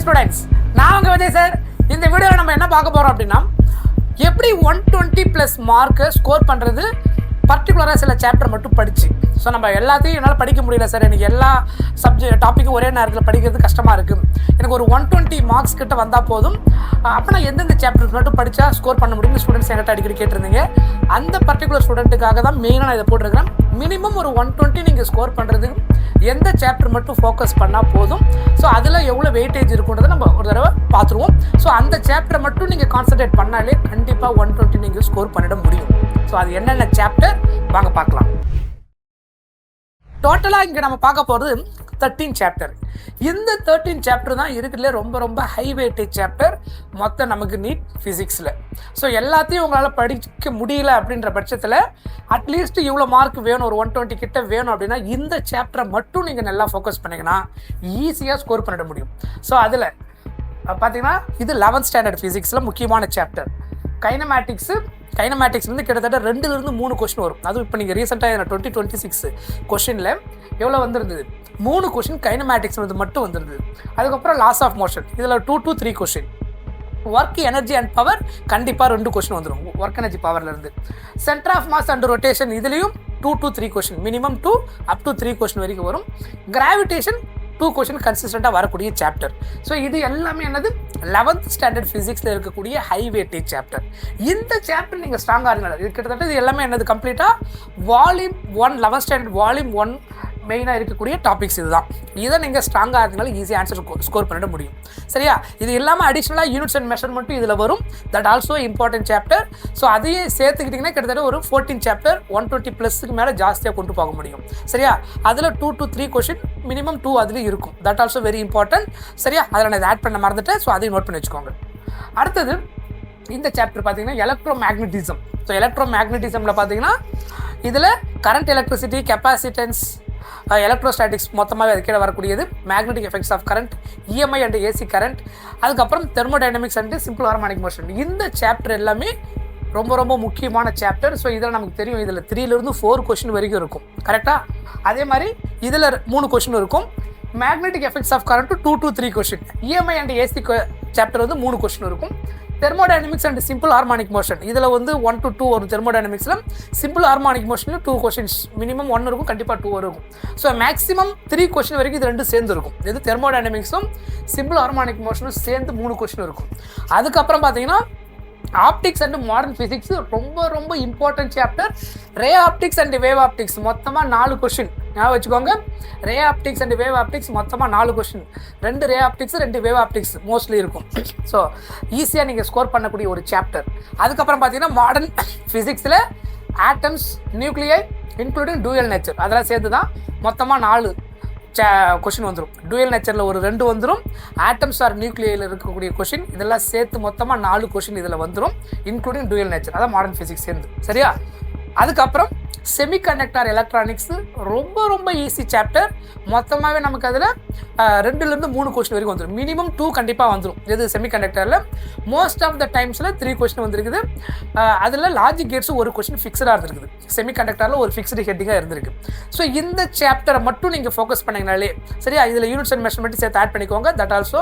Students, நான் உங்க Vijay sir. இந்த வீடியோவில் நம்ம என்ன பார்க்க போறோம் அப்படின்னா, எப்படி 120+ மார்க்கை ஸ்கோர் பண்றது, பர்டிகுலராக சில சாப்டர் மட்டும் படிச்சு. ஸோ நம்ம எல்லாத்தையும் என்னால் படிக்க முடியல சார், எனக்கு எல்லா டாப்பிக்கும் ஒரே நேரத்தில் படிக்கிறது கஷ்டமாக இருக்குது, எனக்கு ஒரு 120 மார்க்ஸ் கிட்ட வந்தால் போதும், அப்போ நான் எந்தெந்த சாப்டர்ஸ் மட்டும் படித்தா ஸ்கோர் பண்ண முடியும்னு ஸ்டூடெண்ட்ஸ் என்கிட்ட அடிக்கடி கேட்டிருந்தீங்க. அந்த பர்டிகுலர் ஸ்டூடெண்ட்டுக்காக தான் மெயினாக நான் இதை போட்டிருக்கிறேன். மினிமம் ஒரு 120 நீங்கள் ஸ்கோர் பண்ணுறதுக்கு எந்த சாப்டர் மட்டும் ஃபோக்கஸ் பண்ணால் போதும், ஸோ அதில் எவ்வளோ வெயிட்டேஜ் இருக்குன்றதை நம்ம ஒரு தடவை பார்த்துருவோம். ஸோ அந்த சாப்டரை மட்டும் நீங்கள் கான்சன்ட்ரேட் பண்ணாலே கண்டிப்பாக 120 நீங்கள் ஸ்கோர் பண்ணிட முடியும். ஸோ அது என்னென்ன சாப்டர் வாங்க பார்க்கலாம். டோட்டலாக இங்கே நம்ம பார்க்க போகிறது 13 சாப்டர். இந்த 13 சாப்டர் தான் இருக்கிறதுல ரொம்ப ரொம்ப ஹை வெயிட்டேஜ் சாப்டர் மொத்தம் நமக்கு நீட் ஃபிசிக்ஸில். ஸோ எல்லாத்தையும் உங்களால் படிக்க முடியல அப்படின்ற பட்சத்தில் அட்லீஸ்ட் இவ்வளோ மார்க் வேணும், ஒரு 120 கிட்ட வேணும் அப்படின்னா இந்த சாப்டரை மட்டும் நீங்கள் நல்லா ஃபோக்கஸ் பண்ணிங்கன்னா ஈஸியாக ஸ்கோர் பண்ணிட முடியும். ஸோ அதில் பார்த்தீங்கன்னா இது 11th ஸ்டாண்டர்ட் ஃபிசிக்ஸில் முக்கியமான சாப்டர். கைனமேட்டிக்ஸ்லேருந்து கிட்டத்தட்ட 2லிருந்து 3 கொஸ்டின் வரும். அதுவும் இப்போ நீங்கள் ரீசெண்டாக 2026 கொஸ்டினில் எவ்வளோ வந்திருந்தது, 3 கொஸ்டின் கைனமேட்டிக்ஸ் மட்டும் வந்திருந்தது. அதுக்கப்புறம் லாஸ் ஆஃப் மோஷன், இதில் 2 to 3 question. Work energy and power கண்டிப்பாக 2 கொஸ்டின் வந்துடும் ஒர்க் எனர்ஜி பவர்லேருந்து. Centre of mass and rotation இதுலேயும் 2 to 3 question, minimum 2 up to 3 question வரைக்கும் வரும். கிராவிடேஷன் 2 கொஸ்டின் கன்சிஸ்டண்ட்டாக வரக்கூடிய சாப்டர். ஸோ இது எல்லாமே என்னது 11th ஸ்டாண்டர்ட் ஃபிசிக்ஸில் இருக்கக்கூடிய ஹை வெயிட்டேஜ் சாப்டர். இந்த சாப்டர் நீங்கள் ஸ்ட்ராங்காக இருந்தாலும் இது கிட்டத்தட்ட இது எல்லாமே என்னது கம்ப்ளீட்டாக வால்யூம் 1 11th ஸ்டாண்டர்ட் வால்யூம் 1 மெயினாக இருக்கக்கூடிய டாபிக்ஸ் இதுதான். இதை நீங்கள் ஸ்ட்ராங்காக இருந்தாலும் ஈஸியாக ஆன்சர் ஸ்கோர் பண்ணிட முடியும். சரியா? இது இல்லாமல் அடிஷ்னலாக யூனிட்ஸ் அண்ட் மெஷர்மெண்ட்டும் இதில் வரும். That also important chapter. So அதையும் சேர்த்துக்கிட்டிங்கன்னா கிட்டத்தட்ட ஒரு 14 சாப்டர் 120+ மேலே ஜாஸ்தியாக கொண்டு போக முடியும். சரியா? அதில் 2 to 3 கொஸ்டின் மினிமம் 2 அதுலேயும் இருக்கும். That also very important. சரியா? அதில் நான் இதை ஆட் பண்ண மறந்துட்டேன். ஸோ அதையும் நோட் பண்ணி வச்சுக்கோங்க. அடுத்தது இந்த சாப்டர் பார்த்தீங்கன்னா எலக்ட்ரோ மேக்னட்டிசம். ஸோ எலக்ட்ரோ மேக்னட்டிசமில் பார்த்தீங்கன்னா இதில் கரண்ட், எலக்ட்ரிசிட்டி, கெப்பாசிட்டன்ஸ், எலக்ட்ரோஸ்டாட்டிக்ஸ் மொத்தமாக அது கீழே வரக்கூடியது, magnetic effects of current, EMI and AC current, அதுக்கப்புறம் thermodynamics and simple harmonic motion. இந்த சாப்டர் எல்லாமே ரொம்ப ரொம்ப முக்கியமான சாப்டர். ஸோ இதில் நமக்கு தெரியும், இதில் 3லிருந்து 4 கொஸ்டின் வரைக்கும் இருக்கும். கரெக்டாக? அதே மாதிரி இதில் 3 கொஸ்டின் இருக்கும். Magnetic effects of current 2 to 3 question. EMI and AC chapter 3 question இருக்கும். Thermodynamics and simple harmonic motion இதில் 1 to 2 வரும். தெர்மோடைனமிக்ஸில் சிம்பிள் ஹார்மோனிக் மோஷனில் 2 கொஸ்டின்ஸ், மினிமம் 1 இருக்கும், கண்டிப்பாக 2 இருக்கும். ஸோ மேக்ஸிமம் 3 கொஸ்டின் வரைக்கும் இது 2 சேர்ந்து இருக்கும். இது தெர்மோடைனமிக்ஸும் சிம்பிள் ஹார்மோனிக் மோஷனும் சேர்ந்து 3 கொஸ்டின் இருக்கும். அதுக்கப்புறம் பார்த்தீங்கன்னா ஆப்டிக்ஸ் அண்ட் மாடர்ன் ஃபிசிக்ஸ் ரொம்ப ரொம்ப important chapter. Ray optics and wave optics மொத்தமாக 4 கொஸ்டின் ஞாபகம் வச்சுக்கோங்க. Ray optics and wave optics மொத்தமாக 4 question. 2 ray optics 2 wave optics mostly இருக்கும். ஸோ ஈஸியாக நீங்கள் ஸ்கோர் பண்ணக்கூடிய ஒரு சாப்டர். அதுக்கப்புறம் பார்த்தீங்கன்னா மாடர்ன் ஃபிசிக்ஸில் ஆட்டம்ஸ், நியூக்ளியை இன்க்ளூடிங் டூயல் நேச்சர் அதெல்லாம் சேர்த்து தான் மொத்தமாக 4 கொஷின் வந்துடும். டூயல் நேச்சரில் ஒரு 2 வந்துடும். ஆட்டம்ஸ் ஆர் நியூக்ளியில் இருக்கக்கூடிய கொஷின் இதெல்லாம் சேர்த்து மொத்தமாக 4 கொஷின் இதில் வந்துடும், இன்க்ளூடிங் டூயல் நேச்சர். அதான் மாடர்ன் ஃபிசிக்ஸ் சேர்ந்து. சரியா? அதுக்கப்புறம் செமிகண்டக்டர் எலக்ட்ரானிக்ஸ் ரொம்ப ரொம்ப ஈஸி சாப்டர். மொத்தமாகவே நமக்கு அதில் 2லிருந்து 3 கொஸ்டின் வரைக்கும் வந்துடும். மினிமம் 2 கண்டிப்பாக வந்துடும். இது செமிகண்டக்டரில் மோஸ்ட் ஆஃப் த டைம்ஸில் 3 கொஸ்டின் வந்துருக்குது. அதில் லாஜிக் கேட்ஸ் ஒரு கொஸ்டின் ஃபிக்ஸடாக இருந்திருக்குது. செமிகண்டக்டரில் ஒரு ஃபிக்ஸ்டு ஹெட்டிங்காக இருந்திருக்கு. ஸோ இந்த சாப்டரை மட்டும் நீங்கள் ஃபோக்கஸ் பண்ணிங்கனாலே சரியா? இதில் யூனிட்ஸ் அண்ட் மெஷர்மெண்ட் சேர்த்து ஆட் பண்ணிக்கோங்க. தட் ஆல்சோ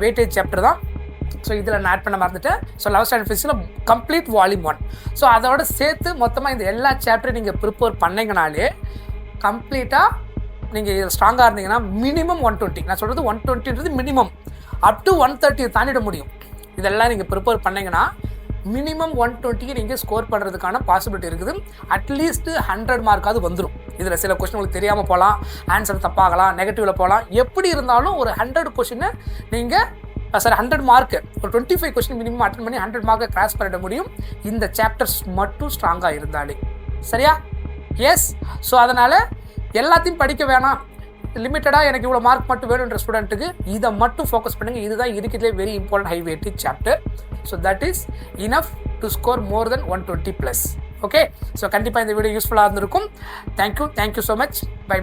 வெயிட்டேஜ் சாப்டர் தான். ஸோ இதில் நான் ஆட் பண்ண மறந்துட்டேன். ஸோ 11th ஸ்டாண்டர்ட் ஃபிசிக்ஸில் கம்ப்ளீட் வால்யூம் 1. ஸோ அதோட சேர்த்து மொத்தமாக இந்த எல்லா சாப்டரையும் நீங்கள் ப்ரிப்பேர் பண்ணிங்கனாலே கம்ப்ளீட்டாக நீங்கள் இதில் ஸ்ட்ராங்காக இருந்தீங்கன்னா மினிமம் 120. நான் சொல்கிறது 120ன்றது மினிமம். அப் டு 130 தாண்டிட முடியும். இதெல்லாம் நீங்கள் ப்ரிப்பேர் பண்ணிங்கன்னா மினிமம் 120 நீங்கள் ஸ்கோர் பண்ணுறதுக்கான பாசிபிலிட்டி இருக்குது. அட்லீஸ்ட்டு 100 மார்க்காவது வந்துடும். இதில் சில கொஸ்டின் உங்களுக்கு தெரியாமல் போகலாம், ஆன்சர் தப்பாகலாம், நெகட்டிவில் போகலாம். எப்படி இருந்தாலும் ஒரு 100 கொஸ்டினை நீங்கள் 100 மார்க்கு ஒரு 25 கொஸ்டின் மினிமம் அட்டன் பண்ணி 100 மார்க்கை கிராஸ் பண்ணிட முடியும் இந்த சாப்டர்ஸ் மட்டும் ஸ்ட்ராங்காக இருந்தாலே. சரியா? எஸ். ஸோ அதனால் எல்லாத்தையும் படிக்க வேணாம், லிமிட்டடாக எனக்கு இவ்வளோ மார்க் மட்டும் வேணுன்ற ஸ்டூடெண்ட்டுக்கு இதை மட்டும் ஃபோக்கஸ் பண்ணுங்கள். இதுதான் இருக்கிறதுலே very important high weightage chapter. So that is enough to score more then 120+. Okay. So கண்டிப்பாக இந்த வீடியோ யூஸ்ஃபுல்லாக இருந்திருக்கும். Thank you so much. பை.